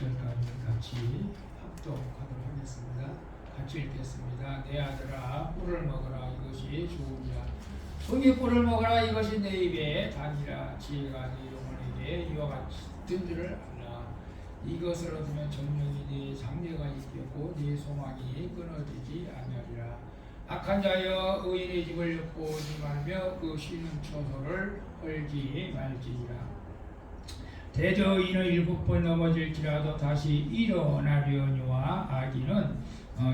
10절까지 같이 합독하도록 하겠습니다. 같이 읽겠습니다. 내 아들아 꿀을 먹어라 이것이 좋으리라. 송이 꿀을 먹어라 이것이 내 입에 단이라. 지혜가 네 영혼에게 이와 같은 줄을 알라. 이것을 얻으면 정령이 네 장래가 있겠고 네 소망이 끊어지지 아니하리라. 악한 자여 의인의 집을 엿보지 말며 그 쉬는 처소를 헐지 말지니라. 대저 의인은 7번 넘어질지라도 다시 일어나려니와 악인은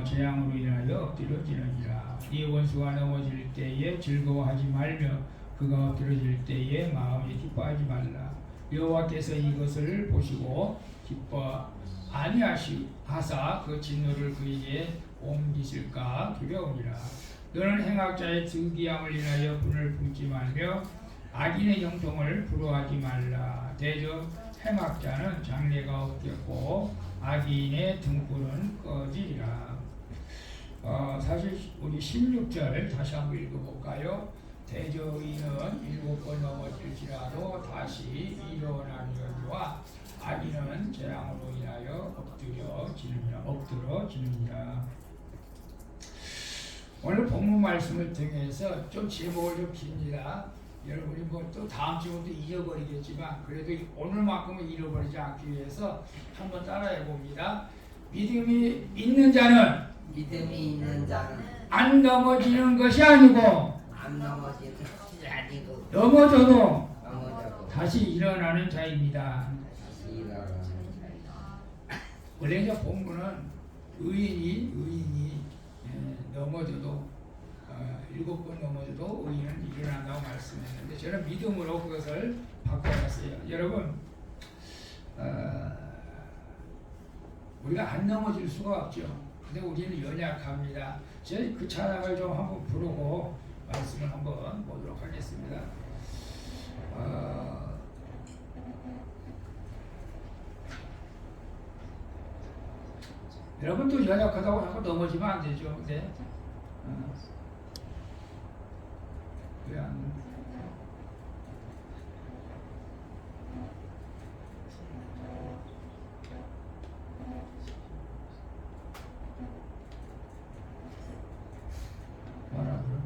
재앙으로 인하여 엎드러지느니라. 네 원수가 넘어질 때에 즐거워하지 말며 그가 엎드러질 때에 마음이 기뻐하지 말라. 여호와께서 이것을 보시고 기뻐 아니하사 그 진노를 그에게 옮기실까 두려우니라. 너는 행악자의 득이함을 인하여 분을 품지 말며 악인의 형통을 부러워하지 말라. 대저 행악자는 장래가 없겠고 악인의 등불은 꺼지리라. 사실 우리 16절 다시 한번 읽어볼까요? 대저 의인은 7번 넘어질지라도 다시 일어나려니와 악인은 재앙으로 인하여 엎드러지느니라. 오늘 본문 말씀을 통해서 좀 제목을 좀 깁니다. 여러분이 뭐 또 다음 주부터 잊어버리겠지만 그래도 오늘만큼은 잃어버리지 않기 위해서 한번 따라해 봅니다. 믿음이 있는 자는 안 넘어지는 것이 아니고 넘어져도 다시 일어나는 자입니다. 원래 이제 본문은 의인이 넘어져도 7번 넘어져도 의인은 일어난다고 말씀했는데 저는 믿음으로 그것을 바꿔놨어요. 여러분 우리가 안 넘어질 수가 없죠. 근데 우리는 연약합니다. 제가 그 찬양을 좀 한번 부르고 말씀을 한번 보도록 하겠습니다. 여러분도 연약하다고 하고 넘어지면 안 되죠. 근데 왜 안? 말하더라.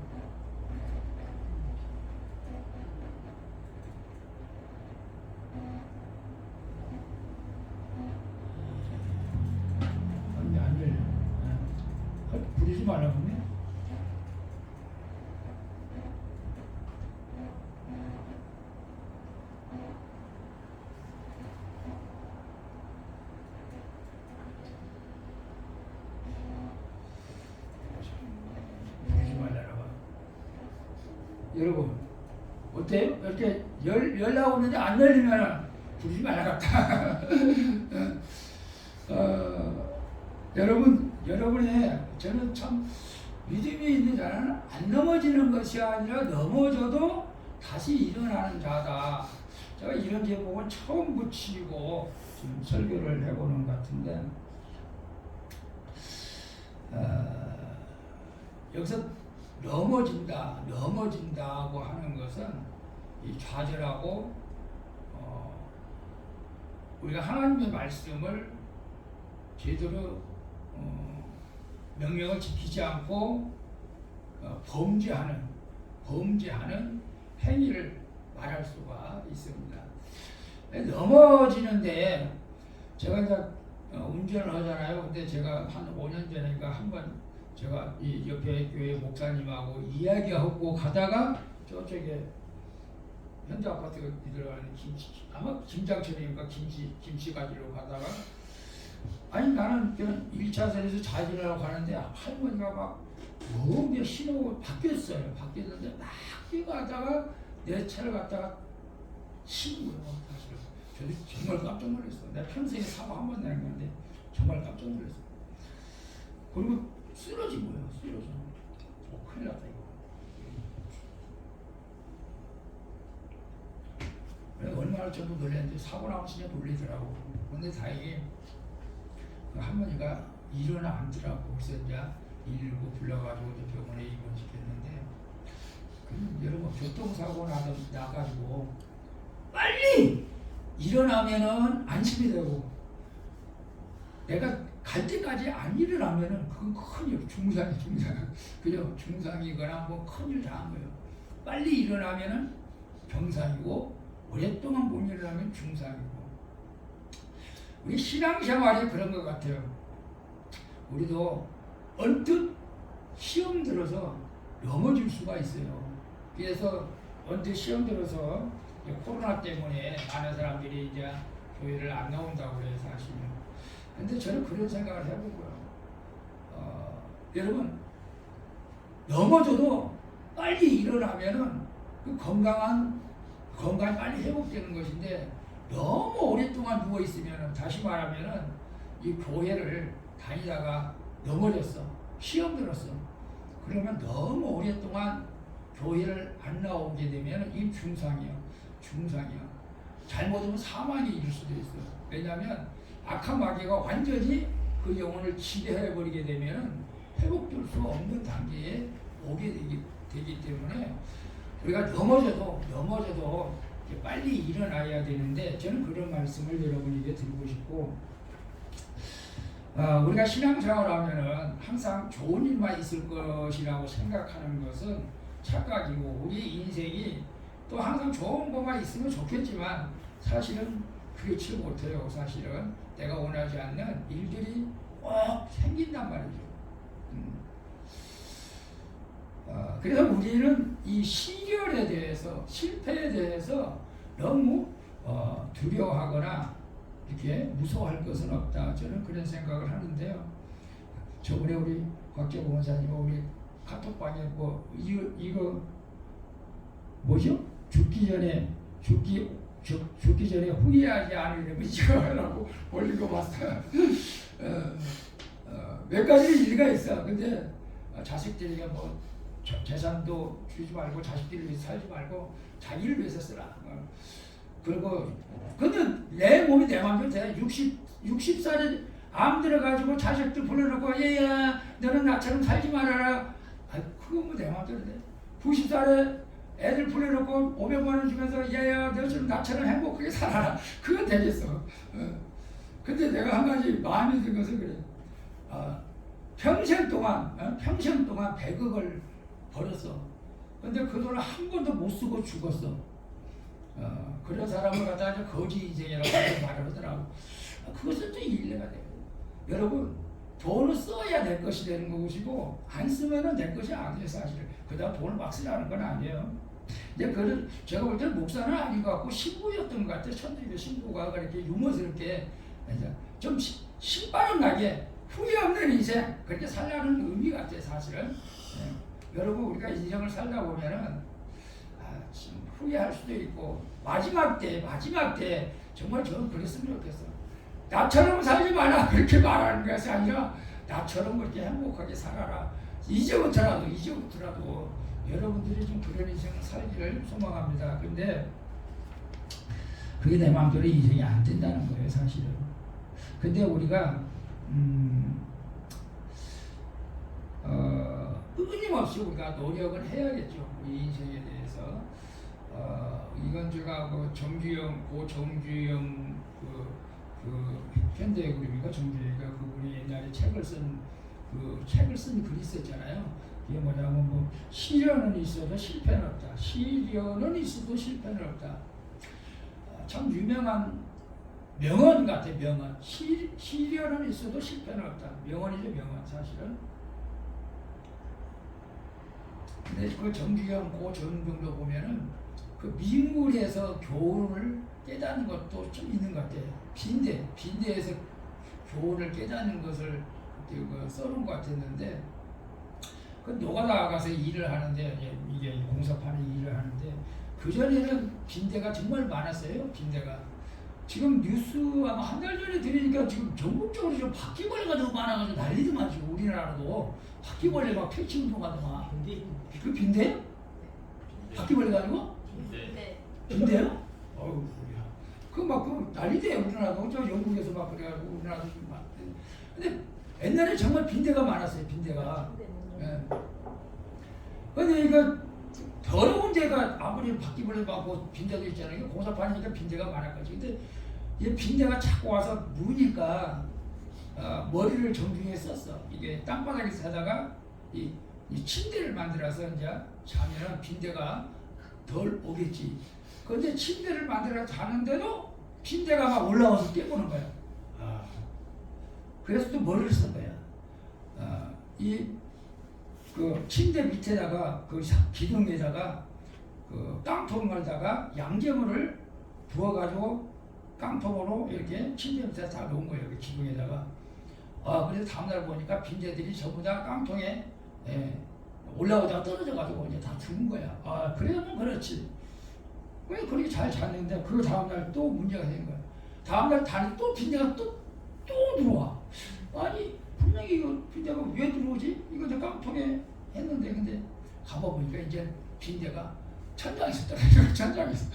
안 열려. 부리지 말라고. 여러분 어때요? 이렇게 열라고 하는데 안 열리면 부르지 말아갔다. 여러분의 저는 참 믿음이 있는 자는 안 넘어지는 것이 아니라 넘어져도 다시 일어나는 자다. 제가 이런 제목은 처음 붙이고 지금 설교를 해보는 것 같은데 여기서 넘어진다고 하는 것은 이 좌절하고 우리가 하나님의 말씀을 제대로 명령을 지키지 않고 범죄하는 행위를 말할 수가 있습니다. 넘어지는데 제가 이제 운전을 하잖아요. 근데 제가 한 5년 전인가 한번 제가 이 옆에 교회 목사님하고 이야기하고 가다가 저쪽에 현대 아파트가 들어가는 아마 김장철이니까 김치 가지러 가다가 아니 나는 그냥 1차선에서 좌회전하려고 가는데 할머니가 막 너무 신호가 바뀌었어요. 바뀌었는데 막 뛰어가다가 내 차를 갖다가 치는 거예요. 사실 저도 정말 깜짝 놀랐어요. 내가 평생에 사고 한 번 내는 건데 정말 깜짝 놀랐어요. 그리고 쓰러진 거예요. 쓰러져. 큰일 났다 이거. 얼마나 저도 놀랐는데 사고 나면 진짜 놀리더라고. 근데 다행히 그 할머니가 일어나 앉더라고. 그래서 이제 119 불러가지고 이제 병원에 입원시켰는데 여러분 교통사고 나가지고 빨리 일어나면은 안심이 되고 내가 갈 때까지 안 일어나면은 그건 큰일, 중상이 중상. 그죠? 중상이거나 뭐 큰일 당한 거예요. 빨리 일어나면은 병상이고 오랫동안 못 일어나면 중상이고. 우리 신앙생활이 그런 것 같아요. 우리도 언뜻 시험 들어서 넘어질 수가 있어요. 그래서 언뜻 시험 들어서 코로나 때문에 많은 사람들이 이제 교회를 안 나온다고 해요, 사실은. 근데 저는 그런 생각을 해보고요. 여러분, 넘어져도 빨리 일어나면은 그 건강이 빨리 회복되는 것인데, 너무 오랫동안 누워있으면은, 다시 말하면은, 이 교회를 다니다가 넘어졌어. 시험 들었어. 그러면 너무 오랫동안 교회를 안 나오게 되면 이 중상이야. 잘못하면 사망이 이를 수도 있어. 왜냐하면 악한 마귀가 완전히 그 영혼을 지배해버리게 되면 회복될 수 없는 단계에 오게 되기 때문에 우리가 넘어져도 빨리 일어나야 되는데, 저는 그런 말씀을 여러분에게 드리고 싶고, 우리가 신앙생활하면은 항상 좋은 일만 있을 것이라고 생각하는 것은 착각이고, 우리 인생이 또 항상 좋은 것만 있으면 좋겠지만 사실은 그렇지 못해요. 사실은 내가 원하지 않는 일들이 꼭 생긴단 말이죠. 그래서 우리는 이 시련에 대해서, 실패에 대해서 너무 두려워하거나 이렇게 무서워할 것은 없다. 저는 그런 생각을 하는데요. 저번에 우리 곽재보 원사님 우리 카톡방에 이거 뭐죠? 죽기 전에 후회하지 않으려면 이거 하라고 올린 거 봤어요. 몇 가지 일리가 있어. 근데 자식들에게 뭐 재산도 주지 말고 자식들을 위해서 살지 말고 자기를 위해서 쓰라. 그리고 근데 내 몸이 내 맘대로 돼. 60살에 암 들어가지고 자식들 불러놓고 얘야 너는 나처럼 살지 말아라. 그거 뭐 내 맘대로 돼. 90살에 애들 불러놓고 500만 원 주면서 얘야 너처럼 나처럼 행복하게 살아라. 그건 되겠어. 근데 내가 한 가지 마음에 든 것은 그래. 평생 동안 100억을 벌었어. 근데 그 돈을 한 번도 못 쓰고 죽었어. 그런 사람을 갖다가 거지 인생이라고 말을 하더라고. 그것은 또 일리가 돼요. 여러분, 돈을 써야 내 것이 되는 것이고 안 쓰면은 내 것이 아니에요, 사실은. 그다음 돈을 막 쓰라는 건 아니에요. 이제 제가 볼 때는 목사는 아닌 것 같고 신부였던 것 같아요. 천주교 신부가 그렇게 유머스럽게 좀 신바람 나게 후회 없는 인생 그렇게 살라는 의미 같아요, 사실은. 여러분, 우리가 인생을 살다 보면은 좀 후회할 수도 있고 마지막 때 정말 저는 그랬으면 좋겠어. 나처럼 살지 마라 그렇게 말하는 것이 아니라 나처럼 그렇게 행복하게 살아라. 이제부터라도 여러분들이 좀 그런 인생을 살기를 소망합니다. 근데 그게 내 마음대로 인생이 안 된다는 거예요, 사실은. 근데 우리가 끊임없이 우리가 노력을 해야겠죠. 우리 인생에 대해서. 이건 제가 정주영 현대 그룹인가 정주영이가 그분이 옛날에 책을 쓴 글이 있었잖아요. 이게 뭐냐면 시련은 있어도 실패는 없다. 시련은 있어도 실패는 없다. 참 유명한 명언 같아, 명언. 시련은 있어도 실패는 없다. 명언이죠, 명언, 사실은. 근데 그 정주영 정도 보면은 그 미물에서 교훈을 깨닫는 것도 좀 있는 것 같아요. 빈대에서 교훈을 깨닫는 것을 써놓은 것 같았는데, 그 노가다 가서 일을 하는데, 이게 공사판에 일을 하는데, 그전에는 빈대가 정말 많았어요, 빈대가. 지금 뉴스 아마 한 달 전에 들으니까 지금 전국적으로 지금 바퀴벌레가 너무 많아가지고 난리더만, 지금 우리나라도. 바퀴벌레 막 퇴치 운동하더만. 그 빈대요? 바퀴벌레 가지고? 네. 빈대요? 어우, 그 난리대요, 우리나라도. 저 영국에서 막 그래가지고 우리나라도 좀 막. 근데 옛날에 정말 빈대가 많았어요, 빈대가. 예. 근데 이거 더러운 데가 아무리 바퀴벌레 많고 빈대도 있잖아요. 공사판이니까 빈대가 많았거든요. 근데 이 빈대가 자꾸 와서 무니까 머리를 정중에 썼어. 이게 땅바닥에서 자다가 이 침대를 만들어서 이제 자면은 빈대가 덜 오겠지. 그런데 침대를 만들어서 자는데도 빈대가 막 올라와서 깨보는 거야. 그래서 또 머리를 쓴 거야. 그 침대 밑에다가 그 기둥에다가 그 깡통에다가 양재물을 부어가지고 깡통으로 이렇게 침대 밑에 다 놓은 거예요. 그 기둥에다가. 그래서 다음날 보니까 빈대들이 전부 다 깡통에 올라오다가 떨어져가지고 이제 다 죽은 거야. 그래도 그렇지. 왜 그렇게 잘 잤는데 그 다음날 또 문제가 생긴 거야. 다음날 다른 또 빈대가 또 들어와. 아니 분명히 이거 빈대가 왜 들어오지? 이거 내 깡통에 했는데 근데 가봐보니까 이제 빈대가 천장에서 떨어져. 천장에서.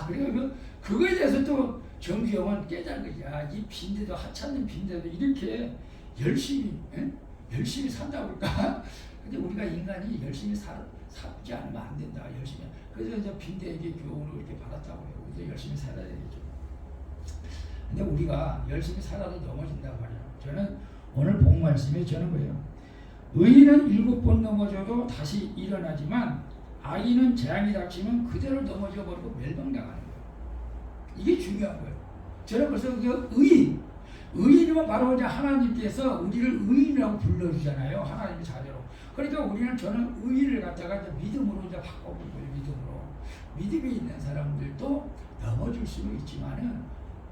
그리고 그거에 대해서 또 정규 형은 깨달은 거지. 이 빈대도 하찮는 빈대도 이렇게 열심히 산다고 할까? 근데 우리가 인간이 열심히 살지 않으면 안 된다. 열심히. 그래서 이제 빈대에게 교훈을 이렇게 받았다고 해요. 그래서 열심히 살아야 되겠죠. 근데 우리가 열심히 살아도 넘어진단 말이에요. 저는 오늘 본 말씀이 저는 그래요. 의인은 7번 넘어져도 다시 일어나지만 악인은 재앙이 닥치면 그대로 넘어져 버리고 멸망당하는 거예요. 이게 중요한 거예요. 저는 그래서 그 의인이면 바로 이제 하나님께서 우리를 의인이라고 불러주잖아요. 하나님의 자녀로. 그러니까 저는 의인을 갖다가 이제 믿음으로 이제 바꿔본 거예요. 믿음으로. 믿음이 있는 사람들도 넘어질 수는 있지만은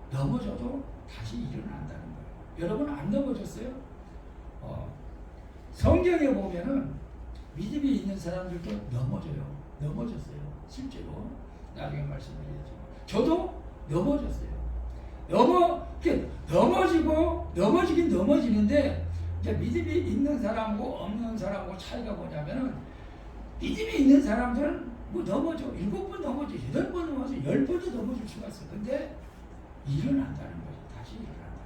넘어져도 다시 일어난다는 거예요. 여러분 안 넘어졌어요? 성경에 보면은 믿음이 있는 사람들도 넘어졌어요. 실제로. 나중에 말씀드리겠죠. 저도 넘어졌어요. 넘어지긴 넘어지는데 이제 믿음이 있는 사람하고 없는 사람하고 차이가 뭐냐면은 믿음이 있는 사람들은 뭐 넘어져. 7번 넘어져. 8번 넘어져. 10번도 넘어질 수가 있어. 근데 일어난다는 거죠. 다시 일어난다는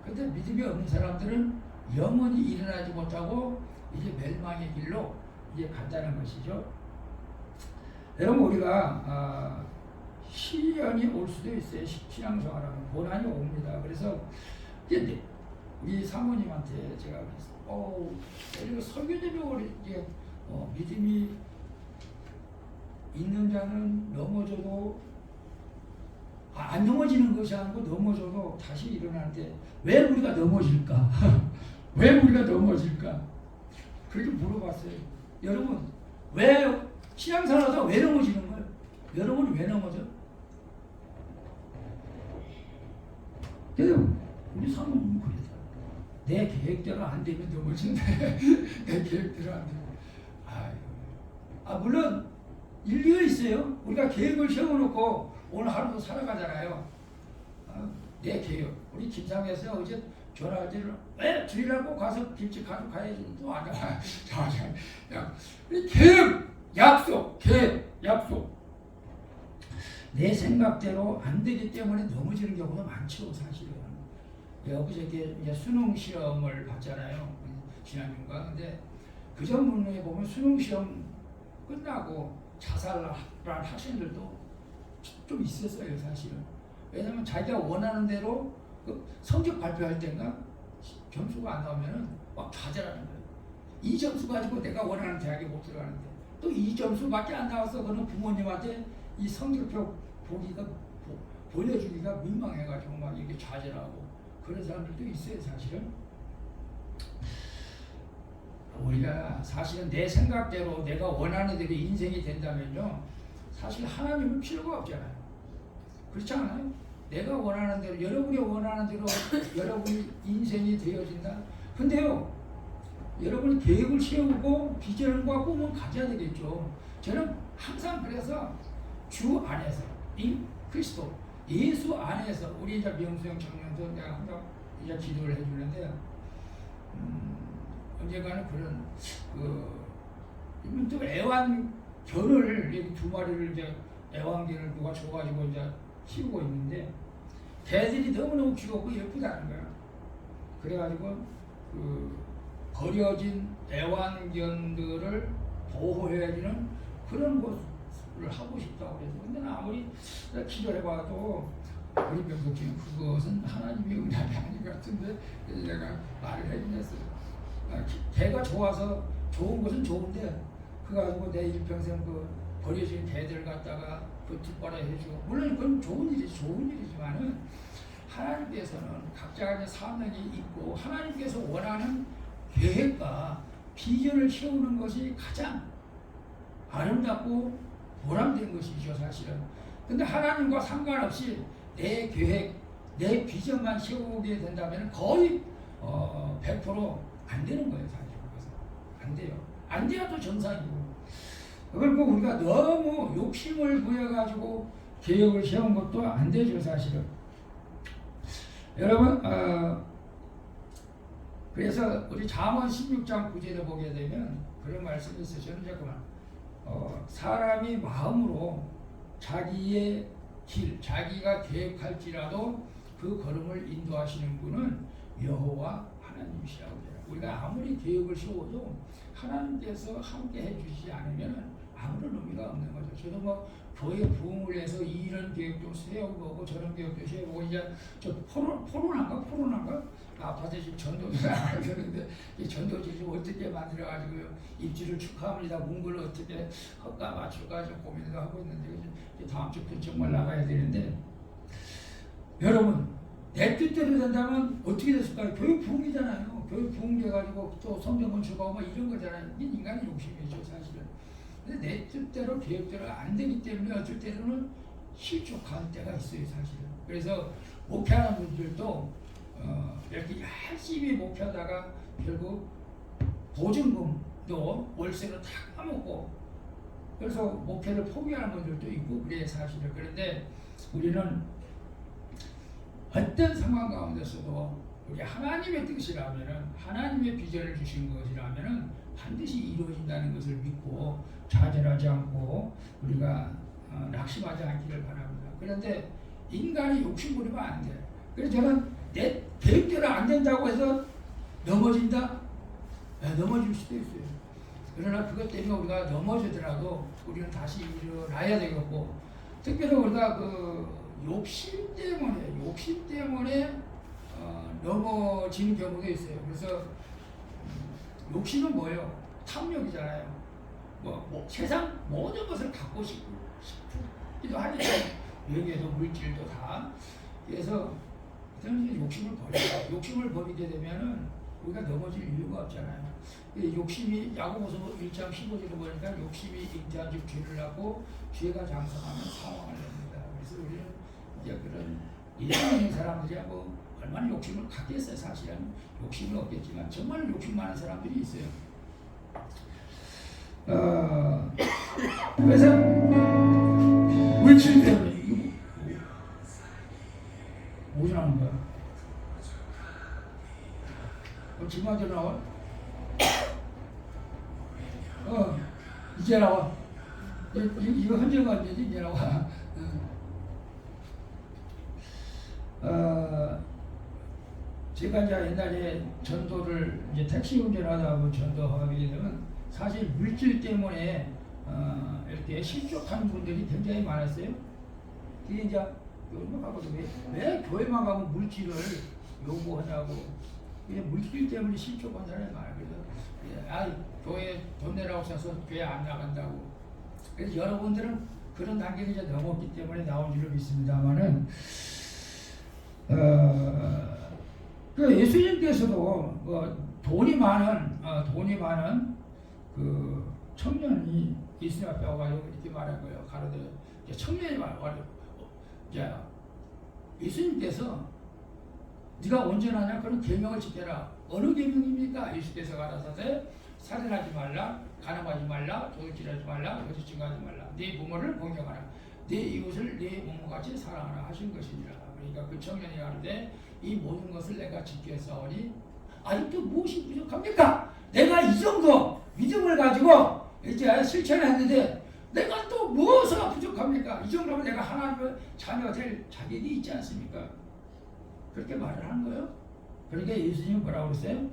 거예요. 근데 믿음이 없는 사람들은 영원히 일어나지 못하고 이제 멸망의 길로 이제 간다는 것이죠. 여러분 우리가 시련이 올 수도 있어요. 신앙생활하면 고난이 옵니다. 그래서 이제 우리 사모님한테 제가 그리고 설교대로 이제 믿음이 있는 자는 넘어져도 안 넘어지는 것이 아니고 넘어져도 다시 일어나는데 왜 우리가 넘어질까? 왜 우리가 넘어질까? 그렇게 물어봤어요. 여러분 왜 신앙생활하다가 왜 넘어지는 거예요? 여러분이 왜 넘어져? 그래서 우리 사모님은 그랬어요. 내 계획대로 안 되면 넘어진대. 내 계획대로 안 되면. 물론 일리가 있어요. 우리가 계획을 세워놓고 오늘 하루도 살아가잖아요. 내 계획. 우리 김상에서 어제 전화할 때는 왜 주일날 가서 김치 가지고 가야지. 또 안 가. 우리 계획, 약속. 내 생각대로 안 되기 때문에 넘어지는 경우가 많죠, 사실은. 어저께 이제 수능 시험을 봤잖아요. 지난주인가. 근데 그 전문에 보면 수능 시험 끝나고 자살한 학생들도 좀 있었어요, 사실은. 왜냐면 자기가 원하는 대로 그 성적 발표할 때인가 점수가 안 나오면은 막 좌절하는 거예요. 이 점수 가지고 내가 원하는 대학에 못 들어가는데 또 이 점수밖에 안 나와서 그는 부모님한테 이 성적표 보여주기가 민망해가지고 막 이렇게 좌절하고 그런 사람들도 있어요, 사실은. 우리가 사실은 내 생각대로 내가 원하는 대로 인생이 된다면요, 사실 하나님은 필요가 없잖아요. 그렇지 않아요? 내가 원하는 대로, 여러분이 원하는 대로 여러분이 인생이 되어진다. 근데요, 여러분이 계획을 세우고 비전과 꿈을 가져야 되겠죠. 저는 항상 그래서 주 안에서, 인 그리스도, 예수 안에서, 우리 이제 명수형 청년도 내가 항상 이제 기도를 해주는데, 언젠가는 그런, 또 애완견을, 이렇게 2마리를 이제 애완견을 누가 줘가지고 이제 키우고 있는데, 개들이 너무너무 귀엽고 예쁘다는 거야. 그래가지고, 버려진 애완견들을 보호해주는 그런 것을 하고 싶다고 그래서. 근데 아무리 기도를 해봐도 우리 병석지는 그것은 하나님의 은혜가 아닌 것 같은데 내가 말을 해주겠어요. 개가 좋아서 좋은 것은 좋은데 그거 가지고 내 일평생 그 버려진 개들 갖다가 그 뒷바라 해주고 물론 그건 좋은 일이지만은 하나님께서는 각자의 사명이 있고 하나님께서 원하는 계획과 비전을 세우는 것이 가장 아름답고 보람된 것이죠 사실은. 근데 하나님과 상관없이 내 계획, 내 비전만 세우게 된다면 거의 100% 안 되는 거예요 사실. 그것은 안 돼요. 안 돼야 또 정상이고. 그리고 우리가 너무 욕심을 부여가지고 계획을 세운 것도 안 되죠 사실은. 여러분 그래서 우리 잠언 16장 9절에 보게 되면 그런 말씀이 있어요. 저는 잠깐만 사람이 마음으로 자기의 길, 자기가 계획할지라도 그 걸음을 인도하시는 분은 여호와 하나님이시라고 해요. 우리가 아무리 계획을 세워도 하나님께서 함께 해주시지 않으면 아무런 의미가 없는 거죠. 저도 뭐 교회 부흥을 위해서 이런 계획도 세워보고 저런 계획도 세워보고 이제 저 포로난가 아파트 지금 전도지를 안 하는데 이 전도지를 어떻게 만들어가지고 입지를 축하합니다. 문구를 어떻게 할까 맞출까 좀 고민도 하고 있는데 이제 다음 주 정말 나가야 되는데 여러분 내 뜻대로 된다면 어떻게 됐을까요? 교회 부흥이잖아요. 교회 부흥돼가지고 또 성경 건축하고 뭐 이런 거잖아요. 이게 인간의 욕심이죠 사실은. 근데 내 뜻대로 계획대로 안 되기 때문에 어쩔 때로는 실족한 때가 있어요 사실은. 그래서 목회하는 분들도 이렇게 열심히 목회하다가 결국 보증금도 월세로 다 까먹고 그래서 목회를 포기하는 분들도 있고 그래요 사실은. 그런데 우리는 어떤 상황 가운데서도 우리 하나님의 뜻이라면은 하나님의 비전을 주신 것이라면은 반드시 이루어진다는 것을 믿고 좌절하지 않고 우리가 낙심하지 않기를 바랍니다. 그런데 인간이 욕심 부리면 안 돼. 그래서 저는 내 계획대로 안 된다고 해서 넘어진다? 넘어질 수도 있어요. 그러나 그것 때문에 우리가 넘어지더라도 우리는 다시 일어나야 되겠고 특별히 우리가 그 욕심 때문에 넘어지는 경우도 있어요. 그래서 욕심은 뭐예요? 탐욕이잖아요. 세상 모든 것을 갖고 싶기도 하니까 명예도 물질도 다. 그래서 욕심을 버려요. 욕심을 버리게 되면은 우리가 넘어질 이유가 없잖아요. 욕심이 야고보서 1장 15절에 보니까 욕심이 잉태한 즉 죄를 낳고 죄가 장성하면 사망을 냅니다. 그래서 우리는 이제 그런 일반적인 사람들이 뭐 얼마나 욕심을 갖겠어요. 사실은 욕심은 없겠지만 정말 욕심 많은 사람들이 있어요. 그래서 물질 때문에 이거 뭐 나오는 거야? 지금 언제 나와? 이제 나와. 이거 헌재가 안 되지 이제 나와. 제가 이제 옛날에 전도를 이제 택시 운전하다 보면 전도하게 되면 사실 물질 때문에 이렇게 실족하는 분들이 굉장히 많았어요. 그게 이제 요즘에 가고도 왜 교회만 가면 물질을 요구하냐고. 그냥 물질 때문에 실족한 사람이 많아요. 그래서 교회 돈 내라고 써서 교회 안 나간다고. 그래서 여러분들은 그런 단계를 이제 넘었기 때문에 나온 줄로 믿습니다만은 그 예수님께서도 돈이 많은 그 청년이 예수님 앞에 와가지고 이렇게 말한 거예요. 가로되 청년이 말하고 예수님께서 네가 온전하냐? 그런 계명을 지켜라. 어느 계명입니까? 예수께서 가라사대 살인하지 말라, 간음하지 말라, 도둑질하지 말라, 거짓 증거하지 말라. 네 부모를 공경하라. 네 이웃을 네 몸같이 사랑하라 하신 것이니라. 그러니까 그 청년이 가는데 이 모든 것을 내가 지켰사오니 아직도 무엇이 부족합니까? 내가 이 정도 믿음을 가지고 이제 실천했는데 내가 또 무엇이 부족합니까? 이 정도면 내가 하나님의 자녀가 될 자격이 있지 않습니까? 그렇게 말을 하는 거예요. 그러니까 예수님이 뭐라고 그랬어요?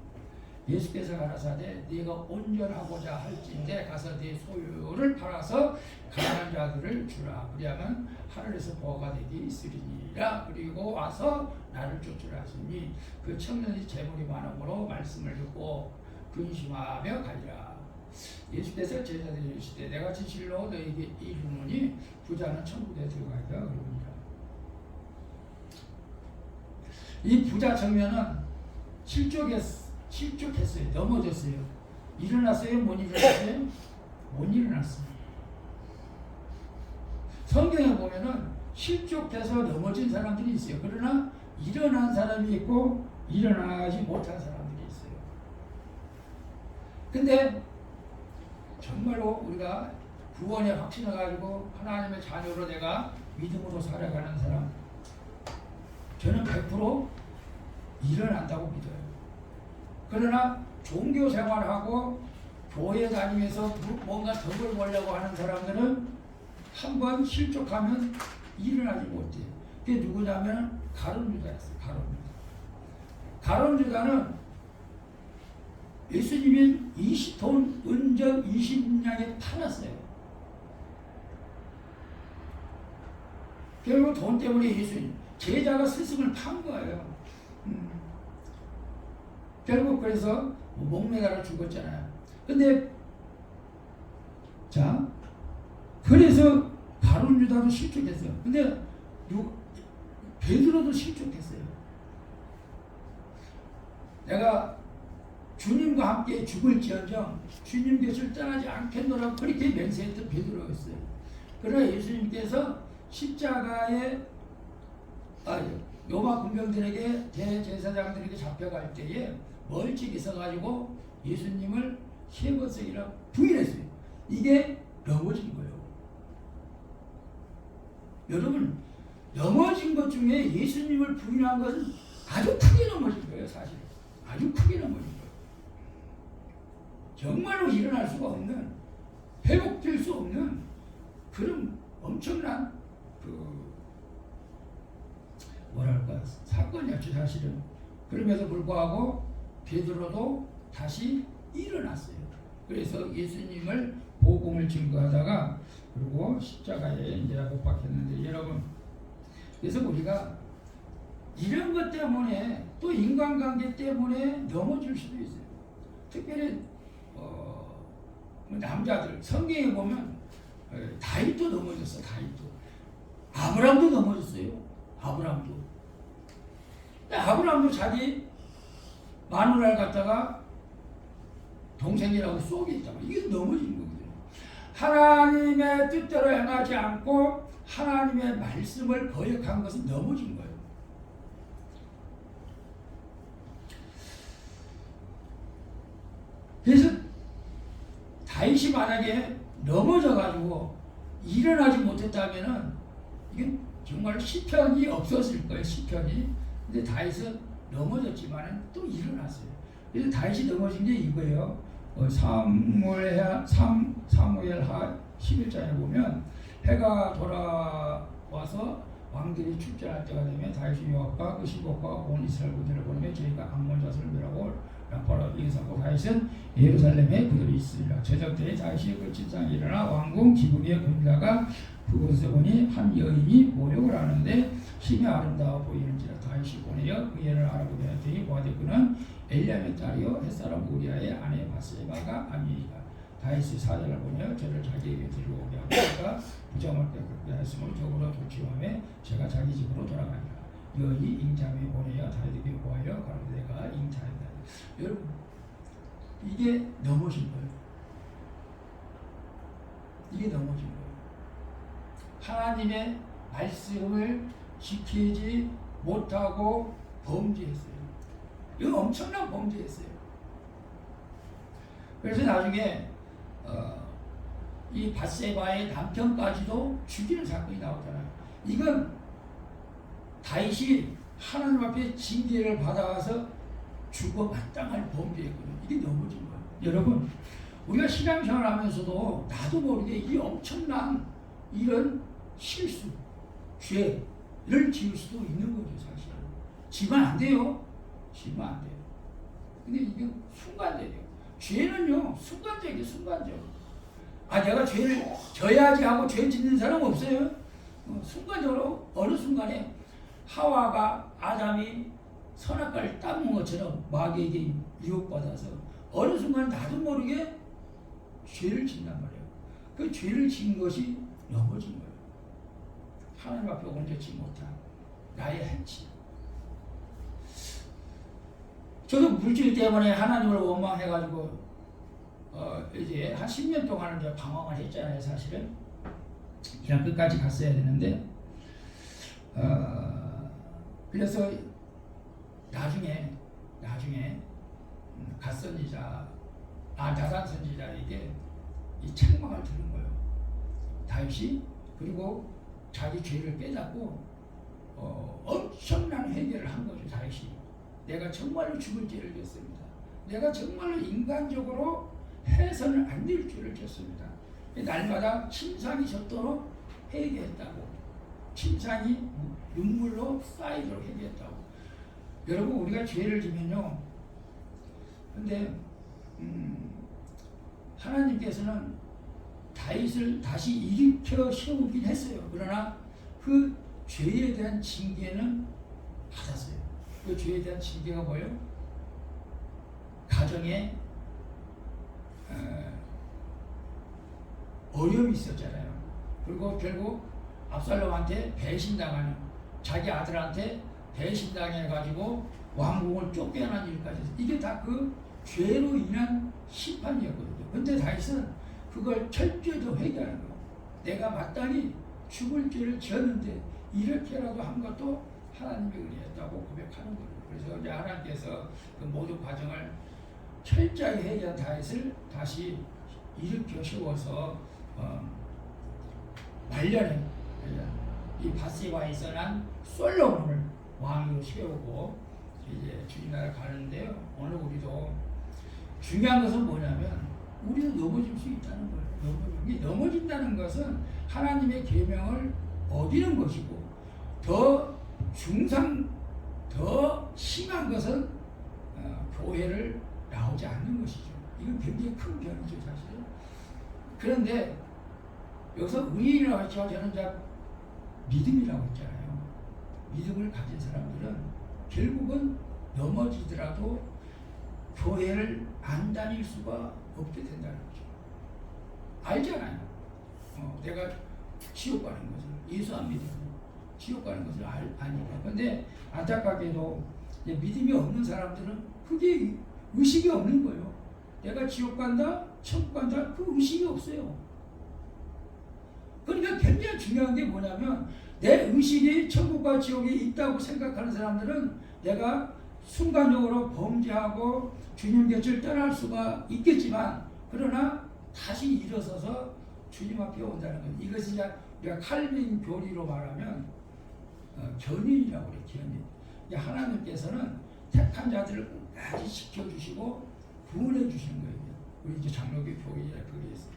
예수께서 가라사대 네가 온전하고자 할진대 가서 네 소유를 팔아서 가난한 자들을 주라. 그리하면 하늘에서 보화가 되기 있으리니라. 그리고 와서 나를 쫓으라 하시니 그 청년이 재물이 많음으로 말씀을 듣고 근심하며 가니라. 예수께서 제자들이 이르시되 내가 진실로 너에게 이르노니 부자는 천국에 들어가리라 그러니라. 이 부자 청년은 실족했어요. 넘어졌어요. 일어났어요? 못 일어났어요? 못 일어났어요. 성경에 보면은 실족해서 넘어진 사람들이 있어요. 그러나 일어난 사람이 있고 일어나지 못한 사람들이 있어요. 근데 정말로 우리가 구원에 확신을 가지고 하나님의 자녀로 내가 믿음으로 살아가는 사람, 저는 100% 일어난다고 믿어요. 그러나 종교 생활하고 교회 다니면서 뭔가 덕을 보려고 하는 사람들은 한번 실족하면 일어나지 못해요. 그게 누구냐면 가룟유다였어요. 가룟유다는 예수님이 돈 은전 20냥에 팔았어요. 결국 돈 때문에 예수님 제자가 스승을 판 거예요. 결국 그래서 목매달아 죽었잖아요. 근데 자 그래서 가룟유다도 실족했어요. 근데 베드로도 실족했어요. 내가 주님과 함께 죽을지언정 주님 곁을 떠나지 않겠노라 그렇게 맹세했던 베드로였어요. 그러나 예수님께서 십자가에 로마 군병들에게 대제사장들에게 잡혀갈 때에 멀찍이 있어가지고 예수님을 세번씩이나 부인했어요. 이게 넘어진 거예요. 여러분 넘어진 것 중에 예수님을 부인한 것은 아주 크게 넘어진 거예요. 사실 아주 크게 넘어진 거예요. 정말로 일어날 수가 없는, 회복될 수 없는 그런 엄청난 사건이었죠. 사실은. 그럼에도 불구하고 베드로도 다시 일어났어요. 그래서 예수님을 복음을 증거하다가 그리고 십자가에 이제 못 박혔는데, 여러분 그래서 우리가 이런 것 때문에 또 인간관계 때문에 넘어질 수도 있어요. 특별히 남자들 성경에 보면 다윗도 넘어졌어. 다윗도 아브람도 넘어졌어요. 아브람도 자기 마누라를 갖다가 동생이라고 쏘겠다고. 이게 넘어진 거거든요. 하나님의 뜻대로 행하지 않고 하나님의 말씀을 거역한 것은 넘어진 거예요. 그래서 다윗이 만약에 넘어져가지고 일어나지 못했다면은 이게 정말 시편이 없었을 거예요. 시편이. 근데 다윗은 넘어졌지만은 또 일어났어요. 그래서 다윗이 넘어진 게 이거예요. 사무엘하 11장에 보면 해가 돌아와서 왕들이 축제할 때가 되면 다윗이 요압과 그 시복과 온 이스라엘 군대를 보내며 저희가 암몬 자손을 멸하고 바로 이사고 다윗은 예루살렘에 그들이 있으리라. 저녁 때에 다윗이 그 침상에 일어나 왕궁 지붕 위에 건다가 그곳에 보니 한 여인이 모욕을 하는데 심히 아름다워 보이는지라. 다윗이 보내어 그 여인을 알아보게 하더니 보아되 그는 엘리암의 딸이요 햇사람 우리아의 아내 바세바가 아니니라. 다윗이 사자를 보내어 저를 자기에게 데려오게 하고 그가 부정을 깨끗게 하였으므로 적으로 도취함에 제가 자기 집으로 돌아가니라. 여인이 잉자매 보내어 다윗에게 보하여 가로되 내가 잉자이다. 여러분 이게 넘어진 거예요. 이게 넘어진 거예요. 하나님의 말씀을 지키지 못하고 범죄했어요. 이거 엄청난 범죄했어요. 그래서 나중에 이 밧세바의 남편까지도 죽이는 사건이 나오잖아요. 이건 다윗이 하나님 앞에 징계를 받아서 죽어 마땅할 범죄였거든요. 이게 넘어진 거예요. 여러분 우리가 신앙생활 하면서도 나도 모르게 이 엄청난 이런 실수, 죄를 지을 수도 있는 거죠. 사실은 지면 안 돼요. 지면 안 돼요. 근데 이게 순간적이에요. 죄는요, 순간적이에요, 순간적. 내가 죄를 져야지 하고 죄 짓는 사람 없어요. 순간적으로 어느 순간에 하와가 아담이 선악과를 따먹은 것처럼 마귀에게 유혹받아서 어느 순간 나도 모르게 죄를 짓단 말이에요. 그 죄를 지은 것이 넘어진 거예요. 하나님 앞에 온전치 못한 나의 행치. 저도 물질 때문에 하나님을 원망해가지고 이제 한 10년 동안은 이제 방황을 했잖아요. 사실은 그냥 끝까지 갔어야 되는데 그래서 나중에 갓선지자 나단 선지자에게 이 책망을 들은 거예요. 다윗이. 그리고 자기 죄를 깨닫고 엄청난 회개를 한 거죠. 다윗이. 내가 정말로 죽을 죄를 졌습니다. 내가 정말로 인간적으로 해서는 안 될 죄를 졌습니다. 날마다 침상이 젖도록 회개했다고. 침상이 눈물로 쌓이도록 회개했다고. 여러분, 우리가 죄를 지면요, 근데 하나님께서는 다윗을 다시 일으켜 세우긴 했어요. 그러나 그 죄에 대한 징계는 받았어요. 그 죄에 대한 징계가 뭐예요? 가정에 어려움이 있었잖아요. 그리고 결국 압살롬한테 배신당하는, 자기 아들한테 배신당해가지고 왕궁을 쫓겨난 일까지 했어요. 이게 다 그 죄로 인한 심판이었거든요. 근데 다윗은 그걸 철저히 회개하는 거예요. 내가 마땅히 죽을 죄를 지었는데 이렇게라도 한 것도 하나님의 은혜였다고 고백하는 거예요. 그래서 이제 하나님께서 그 모든 과정을 철저히 회개한 다윗을 다시 일으켜 세워서 말년에 이 바세바에서 난 솔로몬을 왕으로 세우고 이제 주님 나라 가는데요. 오늘 우리도 중요한 것은 뭐냐면 우리도 넘어질 수 있다는 거예요. 넘어진다는 것은 하나님의 계명을 어기는 것이고, 더 심한 것은 교회를 나오지 않는 것이죠. 이건 굉장히 큰 변이죠, 사실은. 그런데 여기서 의인이라고 했지만 저는 이제 믿음이라고 했잖아요. 믿음을 가진 사람들은 결국은 넘어지더라도 교회를 안 다닐 수가 없게 된다는 거죠. 알잖아요. 내가 지옥 가는 것을, 예수 안 믿으면 지옥 가는 것을 아니까. 그런데 안타깝게도 믿음이 없는 사람들은 그게 의식이 없는 거예요. 내가 지옥 간다, 천국 간다, 그 의식이 없어요. 그러니까 굉장히 중요한 게 뭐냐면, 내 의식이 천국과 지옥이 있다고 생각하는 사람들은 내가 순간적으로 범죄하고 주님 곁을 떠날 수가 있겠지만, 그러나 다시 일어서서 주님 앞에 온다는 것. 이것이 우리가 칼빈 교리로 말하면 견인이라고 그래요. 견인. 하나님께서는 택한 자들을 끝까지 지켜주시고 구원해 주시는 거예요. 우리 이제 장로교 교리에 그게 있어요.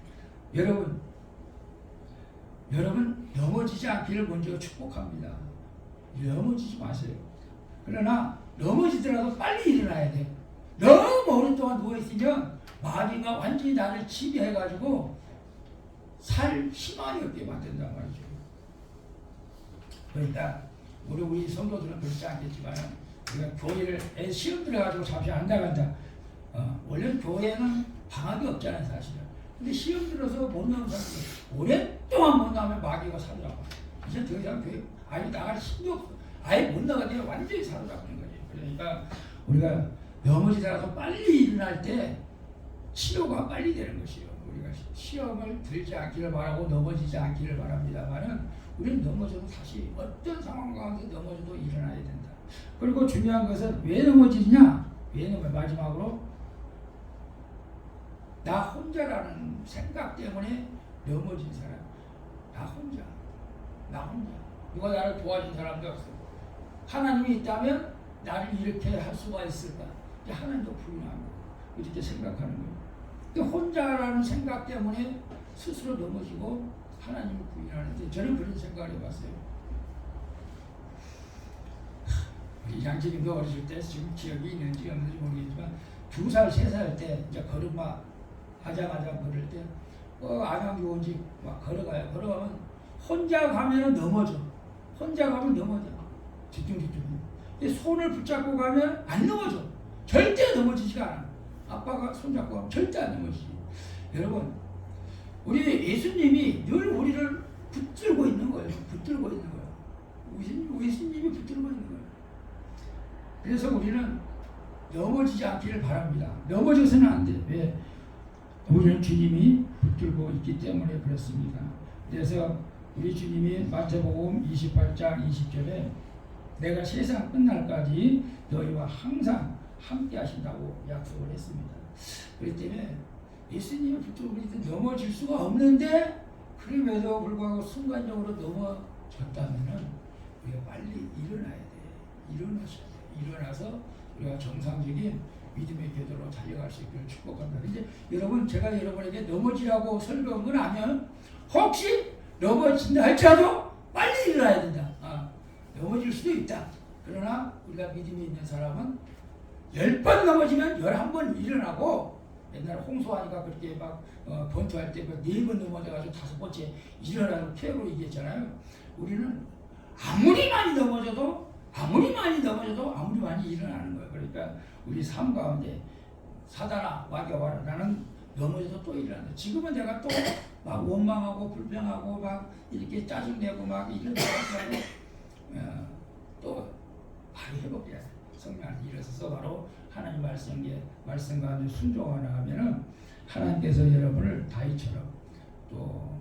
여러분 넘어지지 않기를 먼저 축복합니다. 넘어지지 마세요. 그러나 넘어지더라도 빨리 일어나야 돼. 너무 오랫동안 누워있으면 마귀가 완전히 나를 지배해가지고 살 희망이 없게 만든단 말이죠. 그러니까 우리 성도들은 그렇지 않겠지만, 우리가 교회를 시험 들어가지고 잠시 안 나간다. 원래 교회는 방학이 없잖아요, 사실은. 근데 시험 들어서 못 나오는 사람들, 오랫동안 못 나오면 마귀가 사로잡아. 이제 더 이상 교회 아예 나갈 힘이 없어. 아예 못 나가게 완전히 사로잡는 거지. 그러니까 우리가 넘어지더라도 빨리 일어날 때 치료가 빨리 되는 것이요. 우리가 시험을 들지 않기를 바라고 넘어지지 않기를 바랍니다만은, 우리는 넘어져도 다시 어떤 상황 가운데 넘어져도 일어나야 된다. 그리고 중요한 것은 왜 넘어지냐? 마지막으로 나 혼자라는 생각 때문에 넘어진 사람. 나 혼자. 누가 나를 도와준 사람도 없어. 하나님이 있다면 나를 이렇게 할 수가 있을까? 하나님도 부인하는 거예요. 이렇게 생각하는 거예요. 혼자라는 생각 때문에 스스로 넘어지고 하나님을 부인하는데, 저는 그런 생각을 해봤어요. 우리 양재님도 어렸을 때 지금 기억이 있는지 없는지 모르겠지만, 2살, 3살 때 이제 걸음마 아장아장 걸을 때 안양교원집 막 걸어가요. 걸어가면 혼자 가면은 넘어져. 혼자 가면 넘어져. 뒤뚱뒤뚱. 손을 붙잡고 가면 안 넘어져. 절대 넘어지지가 않아. 아빠가 손잡고 가면 절대 안 넘어지지. 여러분, 우리 예수님이 늘 우리를 붙들고 있는 거예요. 붙들고 있는 거예요. 예수님이 붙들고 있는 거예요. 그래서 우리는 넘어지지 않기를 바랍니다. 넘어져서는 안 돼. 왜? 우리는 주님이 붙들고 있기 때문에 그렇습니다. 그래서 우리 주님이 마태복음 28장 20절에 내가 세상 끝날까지 너희와 항상 함께 하신다고 약속을 했습니다. 그렇기 때문에 예수님이 붙들고 있는 넘어질 수가 없는데 그럼에도 불구하고 순간적으로 넘어졌다면 우리가 빨리 일어나야 돼. 일어나셔야 돼. 일어나서 우리가 정상적인 믿음의 궤도로 달려갈 수 있기를 축복합니다. 근데 여러분, 제가 여러분에게 넘어지라고 설명을 하면 혹시 넘어진다 할지라도 빨리 일어나야 된다. 넘어질 수도 있다. 그러나 우리가 믿음이 있는 사람은 10번 넘어지면 11번 일어나고, 옛날에 홍수하니까 그렇게 막 번투할 때 4번 넘어져가지고 5번째 일어나고 쾌로 얘기했잖아요. 우리는 아무리 많이 넘어져도 아무리 많이 일어나는 거예요. 그러니까 우리 삶 가운데 사단아 막여와라. 나는 넘어져도 또 일어난다. 지금은 내가 또 막 원망하고 불평하고 막 이렇게 짜증내고 막 이런 생각하고 또 바로 회복해야 돼. 성령 안에 일어서서 바로 하나님 말씀 가운데 순종하고 나가면은 하나님께서 여러분을 다윗처럼 또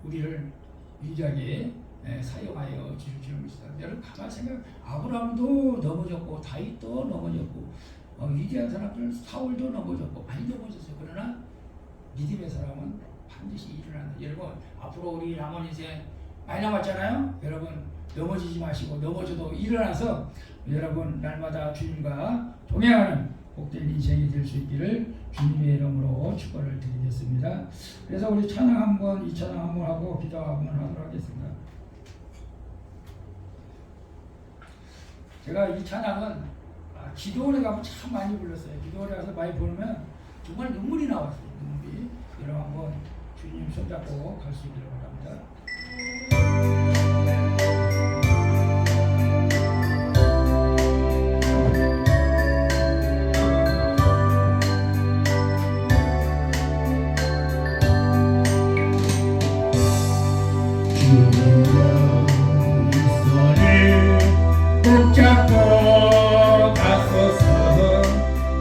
우리를 위대하게 사용하여 주실 줄 믿습니다. 여러분 가만히 생각, 아브라함도 넘어졌고 다윗도 넘어졌고 위대한 사람들 사울도 넘어졌고 많이 넘어졌어요. 그러나 믿음의 사람은 반드시 일어난다. 여러분 앞으로 우리 남은 인생 많이 남았잖아요. 여러분 넘어지지 마시고 넘어져도 일어나서 여러분 날마다 주님과 동행하는 복된 인생이 될 수 있기를 주님의 이름으로 축원을 드리겠습니다. 그래서 우리 찬양 한번, 이 찬양 한번 하고 기도 한번 하도록 하겠습니다. 제가 이 찬양은 기도원에 가면 참 많이 불렀어요. 기도원에 가서 많이 부르면 정말 눈물이 나왔어요. 눈물이. 여러분 한번 주님 손잡고 갈 수 있기를 바랍니다. 붙잡고 가소서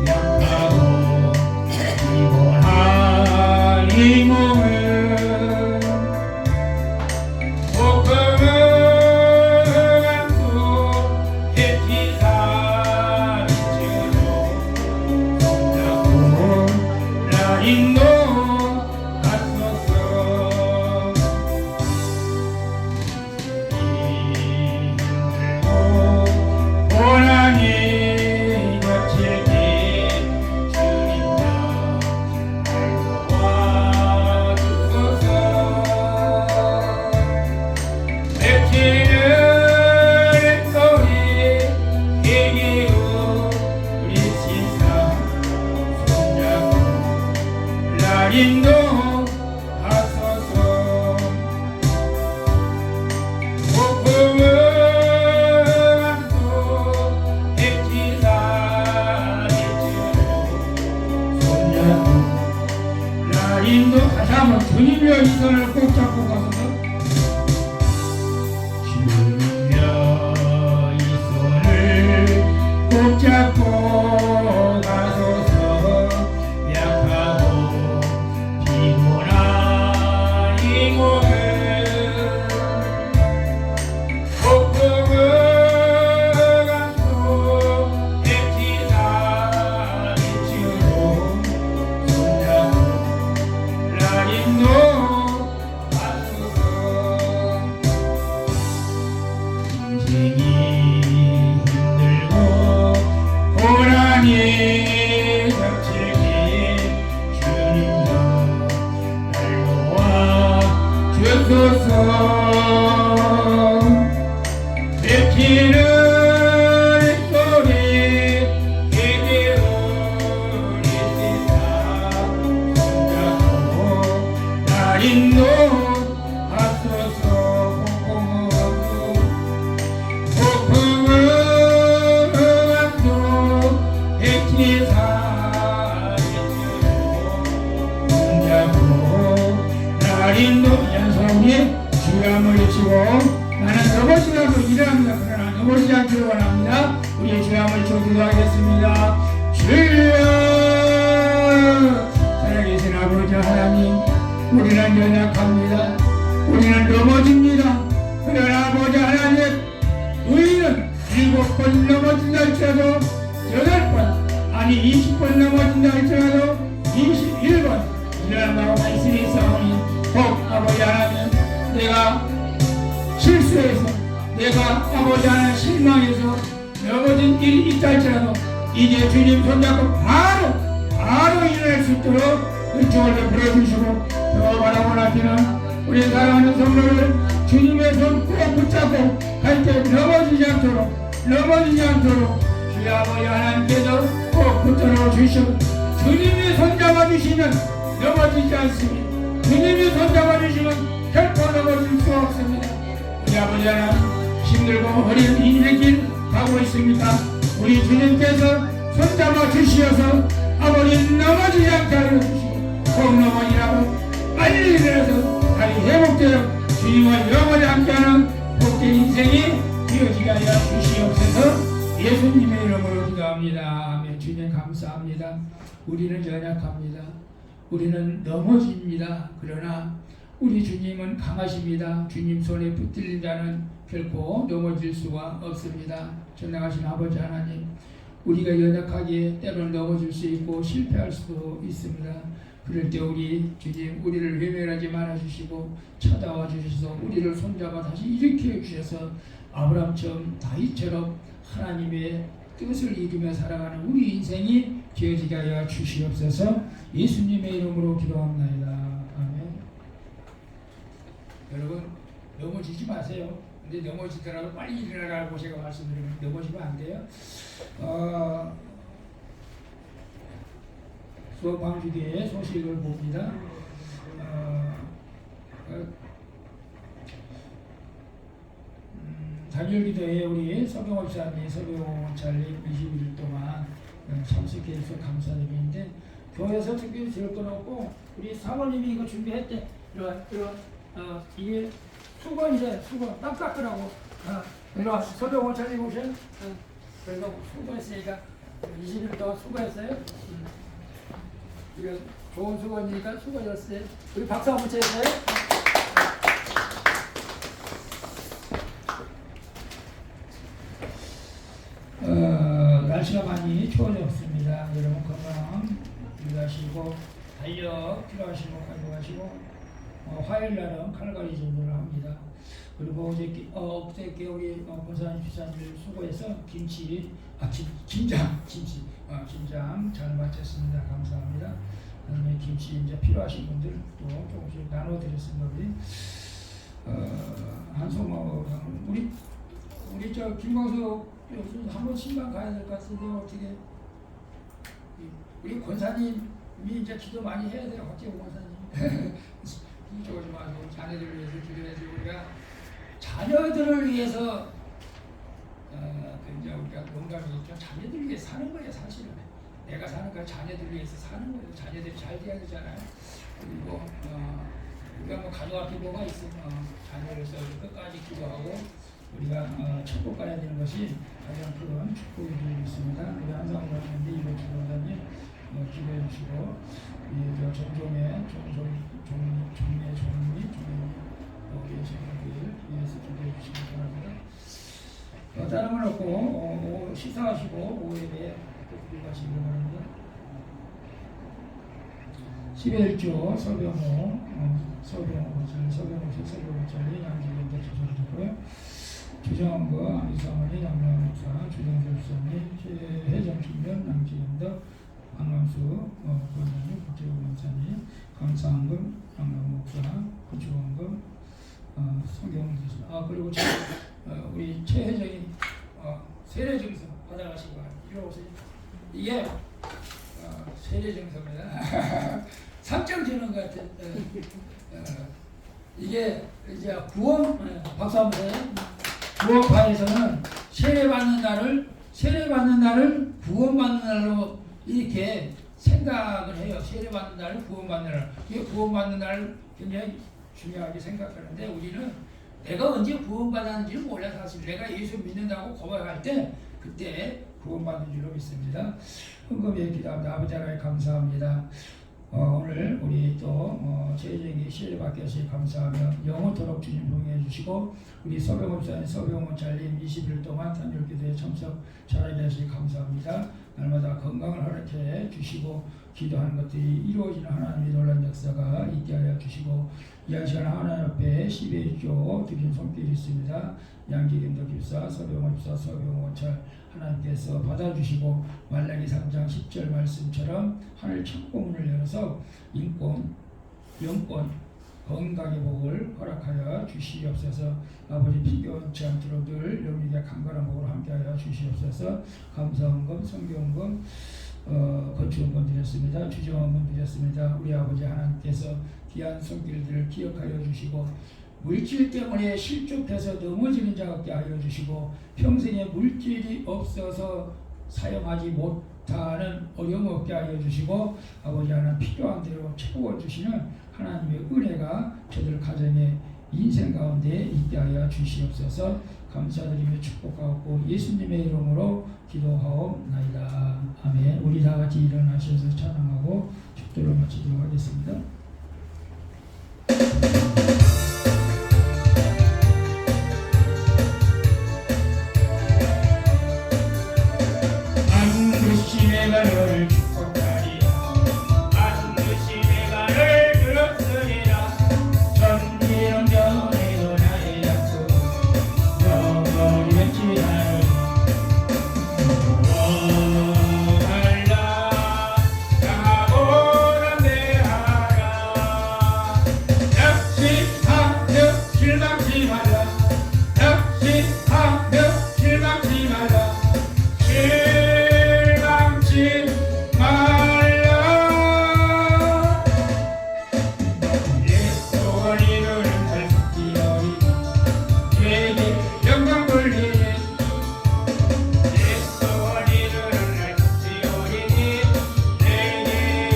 약하고 피곤한 이 몸을 복음을 안고 햇빛아 비추고 손잡고 나 인도하소서. 고난이 곁일 때 주님과 알고와 주소서. 외치는 소리 귀기 우리 신사 손잡고 날 인도하소서. 복음을 인도 다시 한번 주님여 이 손을 꼭 잡고 가소서. 주님여 이 손을 꼭 잡고 가소서. 약하고 피곤한 이 몸을 복음을 안고 햇빛아 비추고 손잡고 인도하소서. 마음을 기도하겠습니다. 주여, 살아계신 아버지 하나님, 우리는 연약합니다. 우리는 넘어집니다. 그러나 아버지 하나님, 우리는 7번 넘어진다 할지라도 8번, 아니 20번 넘어진다 할지라도 21번 일어나고 말씀이 있사오니 꼭 아버지 하나님, 내가 실수해서, 내가 아버지 하나님 실망해서 넘어진 일이 있다 할지라도 이제 주님 손잡고 바로 일어날 수 있도록 은총을 베풀어주시고, 더 바라보는 앞에는 우리 사랑하는 성도를 주님의 손 꼭 붙잡고 갈 때 넘어지지 않도록 주여 아버지 하나님께서 꼭 붙들어 주시고, 주님이 손잡아 주시면 넘어지지 않습니다. 주님이 손잡아 주시면 결코 넘어질 수 없습니다. 우리 아버지 하나님, 힘들고 어려운 인생길 가고 있습니다. 우리 주님께서 손잡아 주시어서 아버지 넘어지지 않게 하여 주시고, 꼭 넘어지라고 빨리 일어나서 다리 회복되어 주님과 영원히 함께하는 복된 인생이 되어지게 하여 주시옵소서. 예수님의 이름으로 기도합니다. 아멘. 주님 감사합니다. 우리는 연약합니다. 우리는 넘어집니다. 그러나 우리 주님은 강하십니다. 주님 손에 붙들린 자는 결코 넘어질 수가 없습니다. 전능하신 아버지 하나님, 우리가 연약하기에 때로는 넘어질 수 있고 실패할 수도 있습니다. 그럴 때 우리 주님, 우리를 외면하지 말아주시고 찾아와 주셔서 우리를 손잡아 다시 일으켜 주셔서 아브라함처럼 다윗처럼 하나님의 뜻을 이루며 살아가는 우리 인생이 되어지게 하여 주시옵소서. 예수님의 이름으로 기도합니다. 아멘. 여러분, 넘어지지 마세요. 근데 넘어지더라도 빨리 일어나라고 제가 말씀드리면 넘어지면 안 돼요. 수업방주기의 소식을 봅니다. 단일기도에 우리 서병호 집사님, 서병호 원찰님 21일 동안 참석해 주셔서 감사드리는데, 교회에서 특별히 들을 건 없고 우리 사모님이 이거 준비했대. 이게 수건이래. 수건 땀 닦으라고. 이리 서병호 원찰님 오셔. 그래서 수고했으니까 20일 동안 수고했어요. 이거 좋은 수건이니까 수고하셨어요. 우리 박수 한번 쳐주세요. 날씨가 많이 추워졌습니다. 여러분 건강 유의하시고, 달력 필요하신 거 가져가시고, 화요일 날은 칼갈이 전도를 합니다. 그리고 어저께 우리 권사님 주사님들 수고해서 김장 잘 마쳤습니다. 감사합니다. 그다음에 김치 이제 필요하신 분들 또 조금씩 나눠드렸습니다. 우리 한송호 우리 저 김광석 한번 신방 가야 될 것 같은데 어떻게 우리 권사님이 이제 기도 많이 해야 돼요. 박재호 권사님. 이쪽으로 좀 와서 자녀들을 위해서 기도해야지. 우리가 자녀들을 위해서 굉장히 우리가 농담이 있죠. 자녀들을 위해 사는 거예요. 사실은 내가 사는 거야. 자녀들을 위해서 사는 거예요. 자녀들이 잘 돼야 되잖아요. 그리고 우리가 뭐 가족 앞에 뭐가 있으면 자녀로서 끝까지 기도하고 우리가 축복 가야 되는 것이 가장 큰 축복이 되고 있습니다. 우리 한상호 원장님도 이번 기도원장님 기도해 주시고, 저 정종의 종미 계신 분들 위해서 기도해 주시기 바랍니다. 다른 건 없고 식사하시고 오후에 가시기 바랍니다. 11조 서병호 석서병호짜리 양지경대 주소주고요. 주정원과 안희사원이 양로원 목사, 주정수 목사님, 최혜정 신변, 양지경대, 안광수 부원장님, 박재호 목사님, 감사한금 양로원 목사, 구치원금, 성경 교수. 그리고 우리 최혜정이 세례증서 받아가시고 이리 오세요. 이게 세례증서입니다. 상장 주는 것 같은. 이게 이제 구원 박수 한번 해요. 구원파에서는 세례받는 날을 구원받는 날로 이렇게 생각을 해요. 세례받는 날을 구원받는 날. 이게 구원받는 날을 굉장히 중요하게 생각하는데, 우리는 내가 언제 구원받았는지를 몰라. 사실 내가 예수 믿는다고 고백할 때 그때 구원받은 줄로 믿습니다. 헌금에 기도합니다. 아버지 하나님 감사합니다. 오늘 우리 또 재정이 신뢰받게 하시 감사하며 영원토록 주님 동행해 주시고 우리 서병업사님 서병원장님 20일 동안 단일기도에 참석 잘하게 하시 감사합니다. 날마다 건강을 허락해 주시고 기도하는 것들이 이루어지는 하나님의 놀라운 역사가 있게 하여 주시고 이 한 시간 하나님 앞에 11조 드린 손길이 있습니다. 양기림도 집사 서병원 집사 서병원찰 하나님께서 받아주시고 말라기 3장 10절 말씀처럼 하늘 창고문을 열어서 인권, 영권, 건강의 복을 허락하여 주시옵소서. 아버지 피곤치 않도록 늘 영리게 강건한 복을 함께하여 주시옵소서. 감사헌금, 성경헌금, 건축헌금 드렸습니다. 주정헌금 드렸습니다. 우리 아버지 하나님께서 귀한 손길들을 기억하여 주시고 물질 때문에 실족해서 넘어지는 자 없게 하여 주시고 평생에 물질이 없어서 사용하지 못하는 어려움 없게 하여 주시고 아버지 하나님 필요한 대로 채워주시는 하나님의 은혜가 저들 가정의 인생 가운데 있게 하여 주시옵소서. 감사드리며 축복하고 예수님의 이름으로 기도하옵나이다. 아멘. 우리 다같이 일어나셔서 찬양하고 축도를 마치도록 하겠습니다. 반드시 내가 너를 축복하리라. 반드시 내가 너를 들었으리라. 천지는 변해도 나의 약속 영원히 지나는 원할라 강하고 담대하라. 역시하며 실망치 말라. 역시하며 실망치 말라. 실망치 말라. 예수와 이루는 살수기어리 내게 영광 돌리니. 예수와 이루는 살수기어리니 내게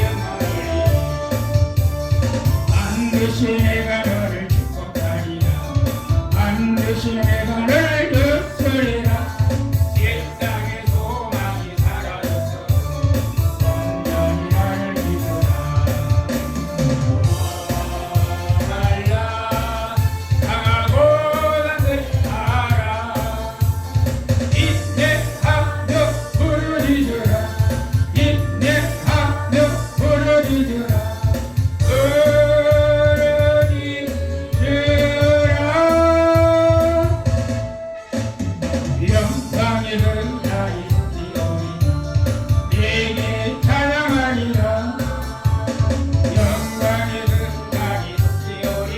영광 돌리니. 반드시 내가 너를 축복하리라. 반드시 내가 너를 듣으리라. 세상의 소망이 사라졌어 온전히 나를 믿으라. 원할라 강하고 담대하라. 인내하며 부르짖으라. 인내하며 부르짖으라. 영광의 그날이 되오니 내게 찬양하리라. 영광의 그날이 되오니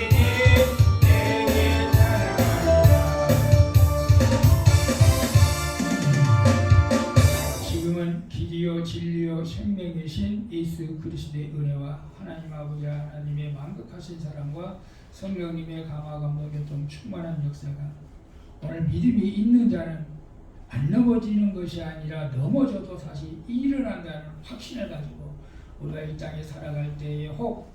내게 찬양하리라. 지금은 길이요 진리요 생명이신 예수 그리스도의 은혜와 하나님 아버지 하나님의 만극하신 사랑과 성령님의 감화 감동 교통 충만한 역사가 오늘 믿음이 있는 자는 안 넘어지는 것이 아니라 넘어져도 다시 일어난다는 확신을 가지고 우리가 이 땅에 살아갈 때에 혹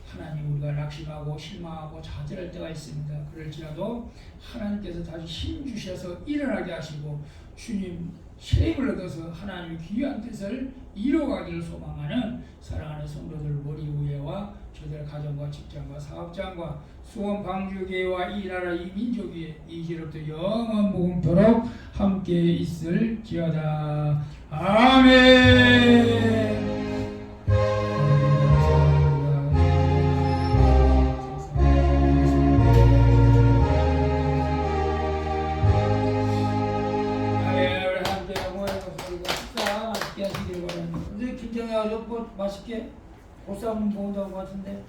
하나님 우리가 낙심하고 실망하고 좌절할 때가 있습니다. 그럴지라도 하나님께서 다시 힘 주셔서 일어나게 하시고 주님 새 힘을 얻어서 하나님의 귀한 뜻을 이루어가기를 소망하는 사랑하는 성도들 머리 위에와 저들 가정과 직장과 사업장과 수원 방주교회와 이 나라 이 민족이 이제로부터 영원 무궁토록 함께 있을지어다. 아멘. 맛있게 보쌈 먹는다고 같은데.